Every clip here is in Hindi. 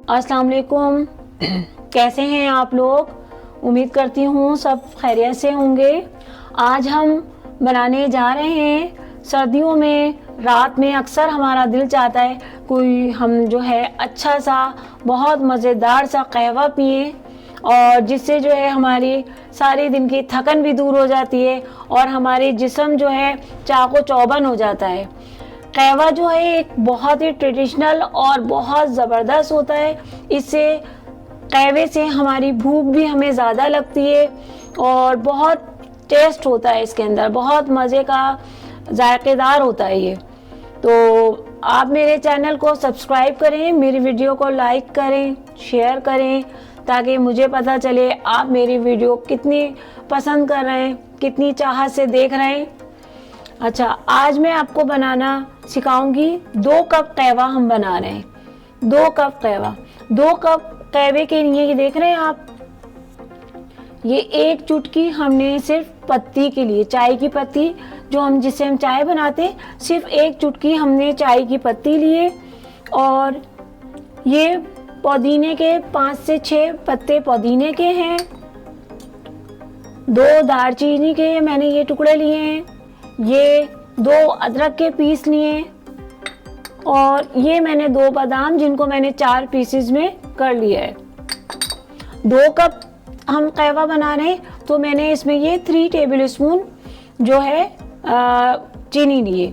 अस्सलाम वालेकुम। कैसे हैं आप लोग? उम्मीद करती हूँ सब खैरियत से होंगे। आज हम बनाने जा रहे हैं, सर्दियों में रात में अक्सर हमारा दिल चाहता है कोई हम जो है अच्छा सा बहुत मज़ेदार सा कहवा पिए, और जिससे जो है हमारी सारी दिन की थकन भी दूर हो जाती है और हमारी जिस्म जो है चाको चौबंद हो जाता है। कहवा जो है एक बहुत ही ट्रेडिशनल और बहुत ज़बरदस्त होता है। इससे कहवे से हमारी भूख भी हमें ज़्यादा लगती है और बहुत टेस्ट होता है, इसके अंदर बहुत मज़े का जायकेदार होता है ये। तो आप मेरे चैनल को सब्सक्राइब करें, मेरी वीडियो को लाइक करें, शेयर करें, ताकि मुझे पता चले आप मेरी वीडियो कितनी पसंद कर रहे हैं, कितनी चाहत से देख रहे हैं। अच्छा, आज मैं आपको बनाना सिखाऊंगी 2 कप कहवा हम बना रहे हैं। 2 कप कहवा, 2 कप कहवे के लिए ये देख रहे हैं आप, ये 1 चुटकी हमने सिर्फ पत्ती के लिए, चाय की पत्ती जो हम जिससे हम चाय बनाते हैं, सिर्फ 1 चुटकी हमने चाय की पत्ती लिए। और ये पुदीने के 5 से 6 पत्ते पुदीने के हैं। 2 दालचीनी के मैंने ये टुकड़े लिए हैं। ये 2 अदरक के पीस लिए, और ये मैंने 2 बादाम जिनको मैंने 4 पीसेस में कर लिया है। 2 कप हम कहवा बना रहे हैं, तो मैंने इसमें ये 3 टेबल स्पून जो है चीनी लिए।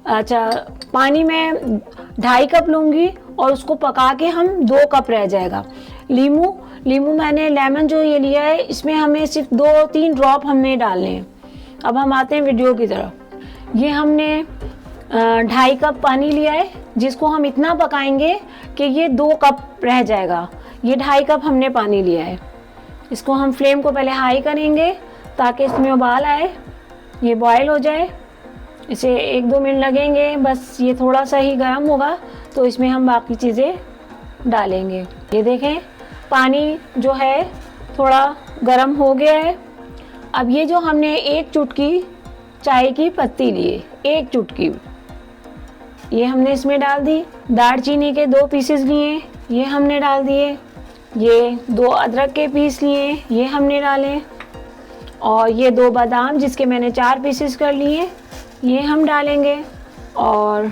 अच्छा, पानी में 2.5 कप लूँगी और उसको पका के हम 2 कप रह जाएगा। लीमू मैंने लेमन जो ये लिया है, इसमें हमें सिर्फ 2-3 ड्रॉप हमने डालने हैं। अब हम आते हैं वीडियो की तरफ। ये हमने 2.5 कप पानी लिया है, जिसको हम इतना पकाएंगे कि ये 2 कप रह जाएगा। ये 2.5 कप हमने पानी लिया है। इसको हम फ्लेम को पहले हाई करेंगे ताकि इसमें उबाल आए, ये बॉयल हो जाए। इसे 1-2 मिनट लगेंगे, बस ये थोड़ा सा ही गर्म होगा तो इसमें हम बाकी चीज़ें डालेंगे। ये देखें, पानी जो है थोड़ा गर्म हो गया है। अब ये जो हमने 1 चुटकी चाय की पत्ती लिए, 1 चुटकी, ये हमने इसमें डाल दी। दालचीनी के 2 पीसेस लिए, ये हमने डाल दिए। ये 2 अदरक के पीस लिए, ये हमने डाले। और ये 2 बादाम जिसके मैंने 4 पीसेस कर लिए, ये हम डालेंगे। और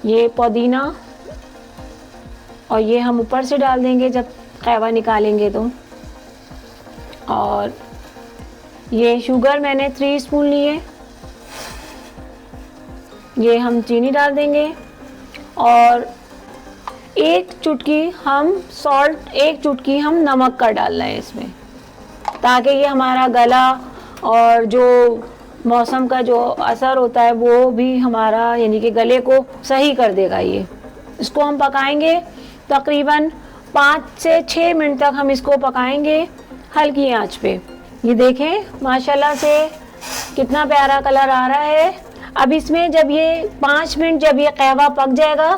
ये पुदीना, और ये हम ऊपर से डाल देंगे जब कहवा निकालेंगे तो। और ये शुगर मैंने 3 स्पून लिए, ये हम चीनी डाल देंगे। और 1 चुटकी हम सॉल्ट, 1 चुटकी हम नमक का डाल रहे हैं इसमें, ताकि ये हमारा गला और जो मौसम का जो असर होता है वो भी हमारा यानी कि गले को सही कर देगा ये। इसको हम पकाएंगे तकरीबन 5 से 6 मिनट तक हम इसको पकाएंगे हल्की आंच पे। ये देखें माशाल्लाह से कितना प्यारा कलर आ रहा है। अब इसमें जब ये 5 मिनट जब ये कहवा पक जाएगा,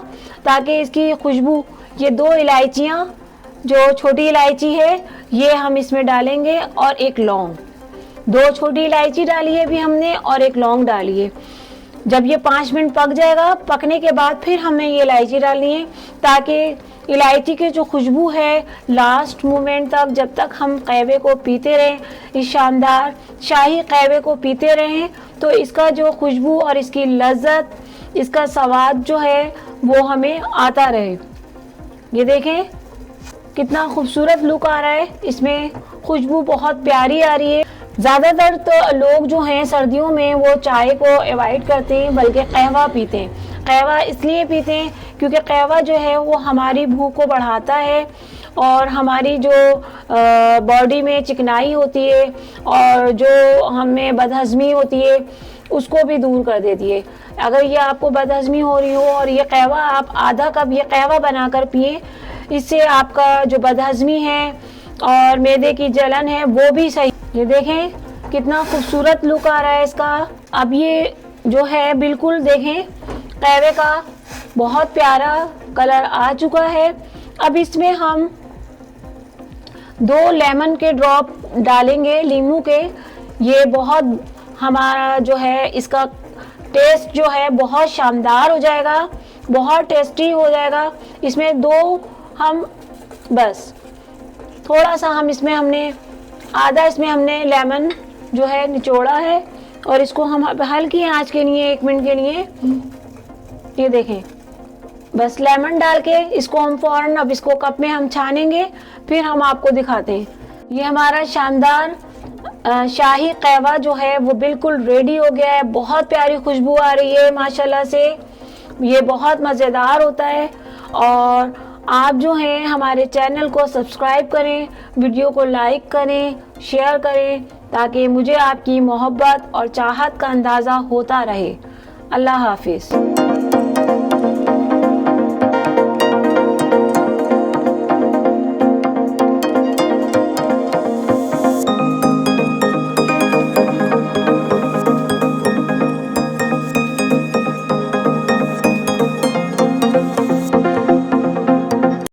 ताकि इसकी खुशबू, ये 2 इलायचियाँ जो छोटी इलायची है ये हम इसमें डालेंगे, और 1 लौंग, 2 छोटी इलायची डाली है भी हमने और 1 लौंग डाली है। जब ये 5 मिनट पक जाएगा, पकने के बाद फिर हमें ये इलायची डालनी है, ताकि इलायची की जो खुशबू है लास्ट मोमेंट तक, जब तक हम कहवे को पीते रहें, इस शानदार शाही कहवे को पीते रहें, तो इसका जो खुशबू और इसकी लज्जत, इसका स्वाद जो है वो हमें आता रहे। ये देखें कितना खूबसूरत लुक आ रहा है, इसमें खुशबू बहुत प्यारी आ रही है। ज़्यादातर तो लोग जो हैं सर्दियों में वो चाय को अवॉइड करते हैं, बल्कि कहवा पीते हैं। कहवा इसलिए पीते हैं क्योंकि कहवा जो है वो हमारी भूख को बढ़ाता है और हमारी जो बॉडी में चिकनाई होती है और जो हमें बदहज़मी होती है उसको भी दूर कर देती है। अगर ये आपको बदहज़मी हो रही हो और ये कहवा आप आधा कप ये कहवा बनाकर पिए, इससे आपका जो बदहज़मी है और मैदे की जलन है वो भी सही। ये देखें कितना खूबसूरत लुक आ रहा है इसका। अब ये जो है बिल्कुल देखें कहवे का बहुत प्यारा कलर आ चुका है। अब इसमें हम 2 लेमन के ड्रॉप डालेंगे, नींबू के। ये बहुत हमारा जो है इसका टेस्ट जो है बहुत शानदार हो जाएगा, बहुत टेस्टी हो जाएगा। इसमें 2 हम बस थोड़ा सा हम इसमें हमने आधा इसमें हमने लेमन जो है निचोड़ा है और इसको हम हल्की आंच के लिए 1 मिनट के लिए ये देखें, बस लेमन डाल के इसको हम फौरन अब इसको कप में हम छानेंगे, फिर हम आपको दिखाते हैं। ये हमारा शानदार शाही कहवा जो है वो बिल्कुल रेडी हो गया है। बहुत प्यारी खुशबू आ रही है माशाल्लाह से, ये बहुत मज़ेदार होता है। और आप जो हैं हमारे चैनल को सब्सक्राइब करें, वीडियो को लाइक करें, शेयर करें, ताकि मुझे आपकी मोहब्बत और चाहत का अंदाज़ा होता रहे। अल्लाह हाफिज़।